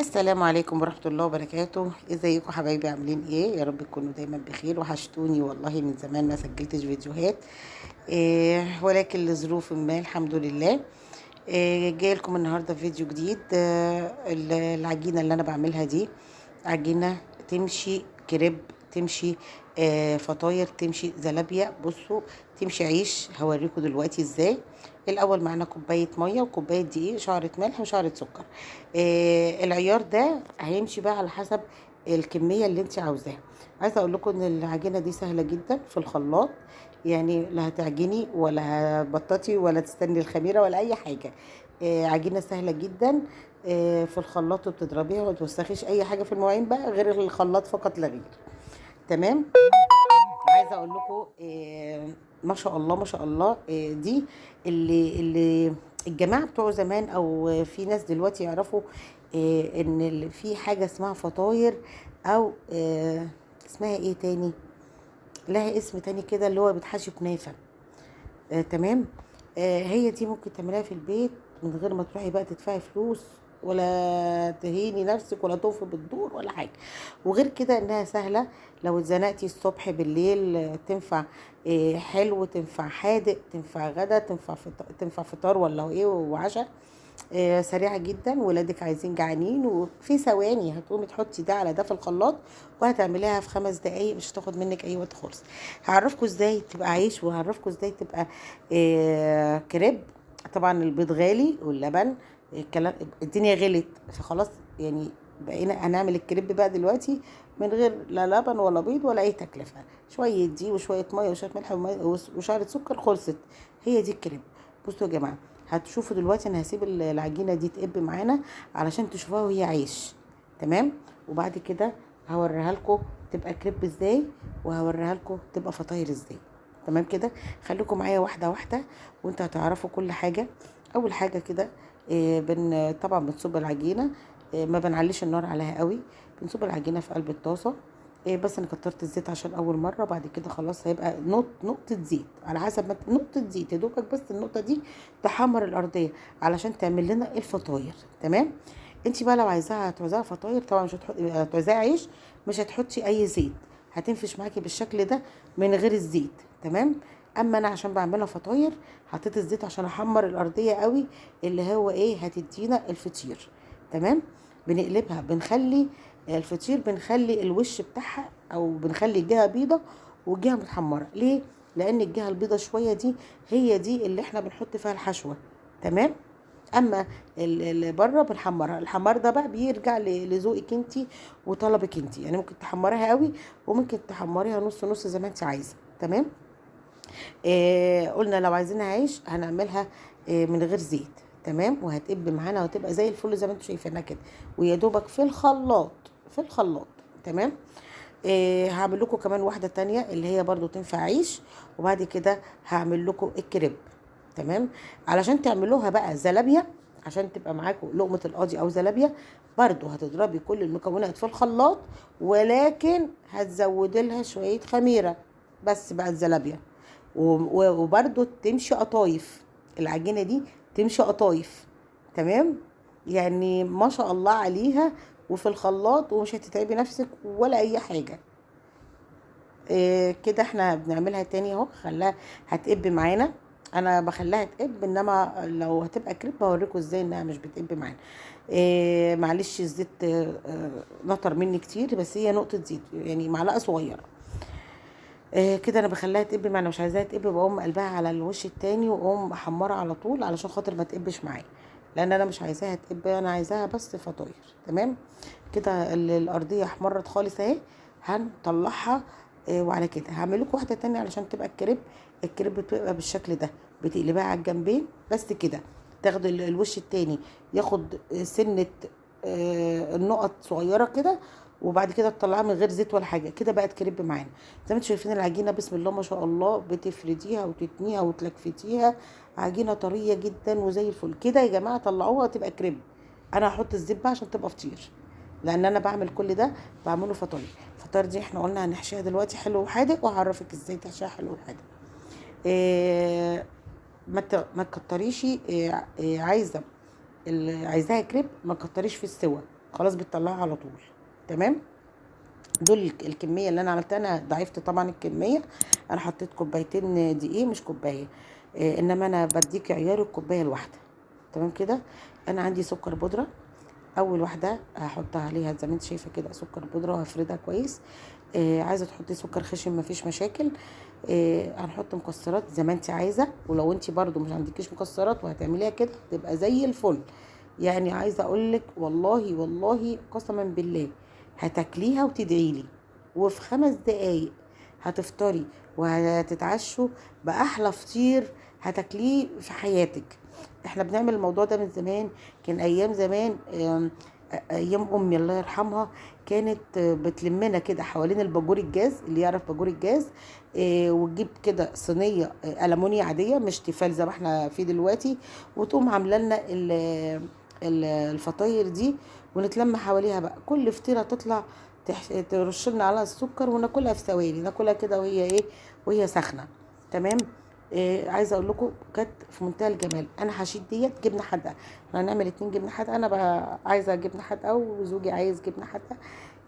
السلام عليكم ورحمة الله وبركاته. ازيكم حبايبي؟ عاملين ايه؟ يا رب تكونوا دايما بخير. وحشتوني والله، من زمان ما سجلتش فيديوهات ولكن لظروف ما الحمد لله. جاي لكم النهارده فيديو جديد. العجينة اللي انا بعملها دي عجينة تمشي كريب، تمشي فطاير، تمشي زلابية. بصوا، تمشي عيش. هوريكم دلوقتي ازاي. الاول معانا كوبايه ميه وكوبايه دقيق، شعره ملح وشعره سكر. العيار ده هيمشي بقى على حسب الكميه اللي انت عاوزاها. عايزه اقول لكم ان العجينه دي سهله جدا في الخلاط، يعني لا هتعجني ولا هتبططي ولا تستني الخميره ولا اي حاجه. عجينه سهله جدا في الخلاط، وبتضربيها وما توسخيش اي حاجه في المواعين بقى غير الخلاط فقط لا غير. تمام. عايزه اقول لكم ما شاء الله ما شاء الله. دي اللي الجماعه بتوع زمان او في ناس دلوقتي يعرفوا ان في حاجه اسمها فطاير، او اسمها ايه تاني، لها اسم تاني كده، اللي هو بتحشي كنافه. تمام. هي دي ممكن تعمليها في البيت من غير ما تروحي بقى تدفعي فلوس، ولا تهيني نفسك، ولا طوفي بالدور ولا حاجه. وغير كده انها سهله، لو اتزنقتي الصبح بالليل تنفع حلو، تنفع حادق، تنفع غدا، تنفع فطار ولا ايه وعشاء. سريعه جدا. ولادك عايزين جعانين، وفي ثواني هتقومي تحطي ده على ده في الخلاط، وهتعمليها في 5 دقايق، مش هتاخد منك اي وقت خالص. هعرفكم ازاي تبقى عيش، وهعرفكم ازاي تبقى كريب. طبعا البيض غالي واللبن، الكلام الدنيا غلت، فخلاص يعني بقينا هنعمل الكريب بقى دلوقتي من غير لا لبن ولا بيض ولا اي تكلفه. شويه دي وشويه ميه وشويه ملح وشعره سكر، خلصت. هي دي الكريب. بصوا يا جماعه، هتشوفوا دلوقتي. انا هسيب العجينه دي تقب معانا علشان تشوفوها وهي عيش. تمام. وبعد كده هوريها لكم تبقى كريب ازاي، وهوريها لكم تبقى فطاير ازاي. تمام كده. خليكم معايا واحده واحده وانتوا هتعرفوا كل حاجه. اول حاجه كده طبعا بنصب العجينه. ما بنعليش النار عليها قوي. بنصب العجينه في قلب الطاسه. بس انا كترت الزيت عشان اول مره. بعد كده خلاص هيبقى نقطه زيت، على حسب ما نقطه زيت يا دوبك، بس النقطه دي تحمر الارضيه علشان تعمل لنا الفطاير. تمام. انت بقى لو هتعوزاها فطاير، طبعا مش هتعوزاها عيش، مش هتحطي اي زيت، هتنفش معاكي بالشكل ده من غير الزيت. تمام. اما انا عشان بعملها فطاير حطيت الزيت عشان احمر الارضيه قوي، اللي هو ايه هتدينا الفطير. تمام. بنقلبها، بنخلي الفطير، بنخلي الوش بتاعها، او بنخلي الجهه بيضه والجهه متحمره. ليه؟ لان الجهه البيضه شويه دي هي دي اللي احنا بنحط فيها الحشوه. تمام. اما اللي بره بنحمرها. الحمار ده بقى بيرجع لذوقك انتي وطلبك انتي، يعني ممكن تحمريها قوي وممكن تحمريها نص نص زي ما انت عايزه. تمام. قلنا لو عايزينها عيش هنعملها من غير زيت. تمام. وهتقب معانا وهتبقى زي الفل زي ما انتم شايفينها كده، ويا دوبك في الخلاط، في الخلاط. تمام. هعمل لكم كمان واحده تانية اللي هي برضو تنفع عيش، وبعد كده هعمل لكم الكريب. تمام. علشان تعملوها بقى زلابيه، عشان تبقى معاكم لقمه القاضي او زلابيه، برضو هتضربي كل المكونات في الخلاط، ولكن هتزودي لها شويه خميره بس بقى الزلابيه. وبرده تمشي قطايف. العجينه دي تمشي قطايف. تمام. يعني ما شاء الله عليها، وفي الخلاط، ومش هتتعبي نفسك ولا اي حاجه. كده احنا بنعملها تاني اهو. خلاها هتقب معانا. انا بخليها تقب، انما لو هتبقى كريب هوريكم ازاي انها مش بتقب معانا. معلش الزيت نطر مني كتير، بس هي نقطه زيت يعني معلقه صغيره. كده انا بخليها تقب معانا. مش عايزاها تقب، بقوم قلبها على الوش التاني واقوم محمرة على طول، علشان خاطر ما تقبش معايا، لان انا مش عايزاها تقب، انا عايزاها بس فطاير. تمام. كده الارضيه احمرت خالص اهي. هنطلعها. وعلى كده هعمل لكم واحده تانية علشان تبقى الكريب. الكريب بتبقى بالشكل ده، بتقلبها على الجنبين بس كده، تاخد الوش التاني ياخد سنه النقط صغيره كده، وبعد كده تطلعها من غير زيت ولا حاجه. كده بقت كريب معانا. زي ما انتم شايفين العجينه بسم الله ما شاء الله، بتفرديها وتتنيها وتلكفتيها. عجينه طريه جدا وزي الفل. كده يا جماعه طلعوها تبقى كريب. انا هحط الزيت بقى عشان تبقى فطير، لان انا بعمل كل ده بعمله فطاير. الفطاير دي احنا قلنا هنحشيها دلوقتي حلو وحادق، وهعرفك ازاي تحشيها حلو وحادق. إيه ما تكتريش. عايزاها كريب، ما تكتريش في السوا خلاص بتطلعها على طول. تمام. دول الكميه اللي انا عملتها. انا ضعفت طبعا الكميه، انا حطيت كوبايتين دقيق مش كوبايه، انما انا بديك عيار الكوبايه الواحده. تمام كده. انا عندي سكر بودره. اول واحده هحطها عليها زي ما انت شايفه كده سكر بودره، وهفردها كويس. عايزه تحطي سكر خشن مفيش مشاكل. هنحط مكسرات زي ما انت عايزه، ولو انت برضو مش عندكيش مكسرات وهتعمليها كده تبقى زي الفل. يعني عايزه اقولك والله والله قسما بالله هتاكليها وتدعيلي، وفي 5 دقايق هتفطري وهتتعشوا باحلى فطير هتاكليه في حياتك. احنا بنعمل الموضوع ده من زمان، كان ايام زمان. ايام امي الله يرحمها كانت بتلمنا كده حوالين الباجور الجاز، اللي يعرف باجور الجاز، وتجيب كده صينيه المونيا عاديه مش تيفال زي ما احنا فيه دلوقتي، وتقوم عامله لنا الفطاير دي، ونتلم حواليها بقى. كل فطيره تطلع ترش لنا عليها السكر وناكلها في ثواني، ناكلها كده وهي ايه، وهي سخنه. تمام. عايزه اقول لكم كانت في منتهى الجمال. انا هشيل ديت جبنه حادقه، احنا هنعمل 2 جبنه حادقه. انا بقى عايزه جبنه حادقه وزوجي عايز جبنه حادقه.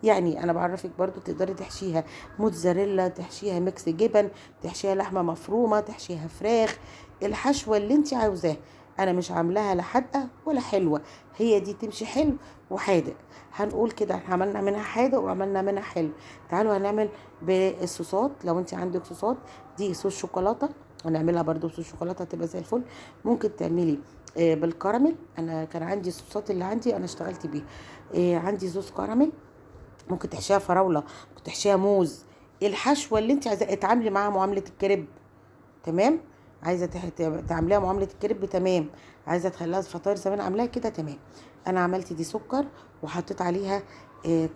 يعني انا بعرفك برضو تقدري تحشيها موتزاريلا، تحشيها ميكس جبن، تحشيها لحمه مفرومه، تحشيها فراخ، الحشوه اللي انت عاوزاها. انا مش عاملاها لا حادقه ولا حلوه، هي دي تمشي حلو وحادق. هنقول كده احنا عملنا منها حادق وعملنا منها حلو. تعالوا هنعمل بالصوصات. لو انت عندك صوصات، دي صوص شوكولاته، هنعملها برضو بصوص شوكولاته هتبقى زي الفل. ممكن تعملي بالكراميل. انا كان عندي الصوصات اللي عندي انا اشتغلت بيها. عندي صوص كراميل، ممكن تحشيها فراوله، ممكن تحشيها موز. الحشوه اللي انت عايزه اتعاملي معاها معامله الكريب. تمام. عايزه تعمليها معامله الكريب تمام، عايزه تخليها فطاير زي ما انا عاملاها كده تمام. انا عملت دي سكر وحطيت عليها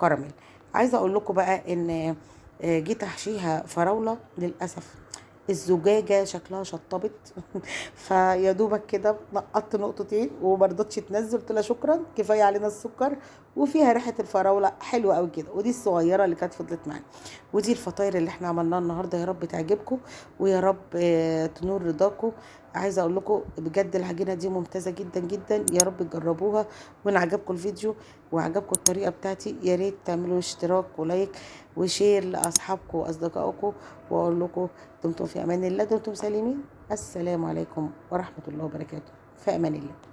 كراميل. عايزه اقول لكم بقى ان جيت احشيها فراوله، للاسف الزجاجه شكلها شطبت فيا دوبك كده نقطت نقطتين وما رضتش تنزل، قلت لها شكرا كفايه علينا السكر، وفيها ريحه الفراوله حلوه قوي كده. ودي الصغيره اللي كانت فضلت معانا. ودي الفطاير اللي احنا عملناها النهارده، يا رب تعجبكم ويا رب تنور رضاكم. عايزه اقول لكم بجد العجينه دي ممتازه جدا جدا، يا رب تجربوها. وان عجبكم الفيديو وعجبكم الطريقه بتاعتي، يا ريت تعملوا اشتراك ولايك وشير لاصحابكم واصدقائكم. واقول لكم دمتم في امان الله، دمتم سالمين. السلام عليكم ورحمه الله وبركاته. في امان الله.